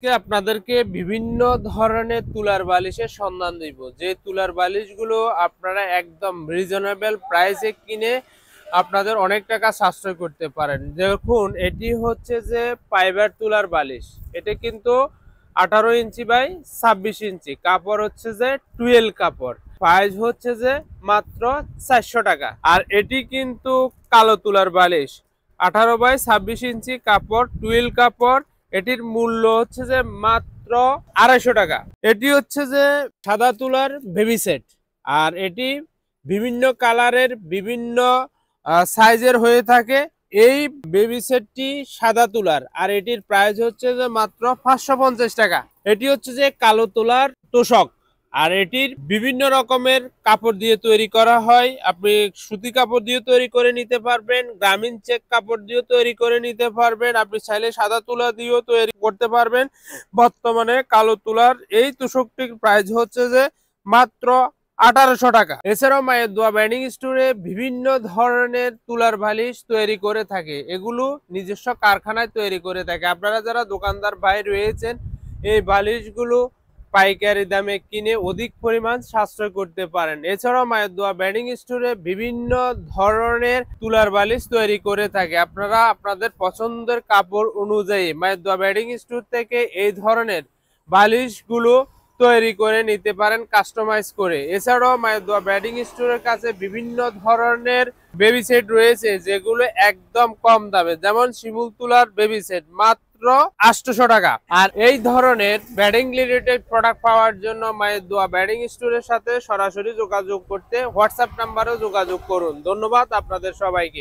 আপনাদেরকে বিভিন্ন ধরনের তুলার বালিশের সন্ধান দিব, যে তুলার বালিশগুলো আপনারা একদম রিজনেবল প্রাইসে কিনে আপনাদের অনেক টাকা সাশ্রয় করতে পারেন। দেখুন, এটি হচ্ছে যে ফাইবার তুলার বালিশ। এটা কিন্তু 18 ইঞ্চি বাই 26 ইঞ্চি, কাপড় হচ্ছে যে 12 কাপড়, প্রাইস হচ্ছে যে মাত্র 400 টাকা। আর এটি কিন্তু কালো তুলার বালিশ, 18 বাই 26 ইঞ্চি কাপড়, 12 কাপড়। এটির মূল্য হচ্ছে যে মাত্র 250 টাকা। এটি হচ্ছে যে সাদা তুলার বেবি সেট, আর এটি বিভিন্ন কালারের বিভিন্ন সাইজের হয়ে থাকে। এই বেবি সেটটি সাদা তুলার, আর এটির প্রাইস হচ্ছে যে মাত্র 550 টাকা। এটি হচ্ছে যে কালো তুলার তোষক, আর এটির বিভিন্ন রকমের কাপড় দিয়ে তৈরি করা হয়। আপনি সুতি কাপড় দিয়ে তৈরি করে নিতে পারবেন, গ্রামীণ চেক কাপড় দিয়ে তৈরি করে নিতে পারবেন, আপনি চাইলে সাদা তুলা দিয়েও তৈরি করতে পারবেন। বর্তমানে কালো তুলার এই তোষকটির প্রাইস হচ্ছে যে মাত্র 1800 টাকা। এছাড়াও মায়ের দোয়া ব্যান্ডিং স্টোরে বিভিন্ন ধরনের তুলার বালিশ তৈরি করে থাকে, এগুলো নিজস্ব কারখানায় তৈরি করে থাকে। আপনারা যারা দোকানদার ভাই রয়েছেন, এই বালিশগুলো পাইকারি দামে কিনে অধিক পরিমাণ সাশ্রয় করতে পারেন। এছাড়াও মায়ের দোয়া ব্যান্ডিং স্টোরে বিভিন্ন ধরনের তুলার বালিশ তৈরি করে থাকে। আপনারা আপনাদের পছন্দের কাপড় অনুযায়ী মায়ের দোয়া ব্যান্ডিং স্টোর থেকে এই ধরনের বালিশগুলো তৈরি করে নিতে পারেন কাস্টমাইজ করে। এছাড়াও মায়ের দোয়া ব্যান্ডিং স্টোরের কাছে বিভিন্ন ধরনের বেবি সেট রয়েছে, যেগুলো একদম কম দামে, যেমন শিমুল তুলার বেবি সেট মাত্র 800 টাকা। আর এই ধরনের ব্যাডিং রিলেটেড প্রোডাক্ট পাওয়ার জন্য মায়ের দোয়া ব্যাডিং স্টোরের সাথে সরাসরি যোগাযোগ করতে হোয়াটসঅ্যাপ নাম্বারেও যোগাযোগ করুন। ধন্যবাদ আপনাদের সবাইকে।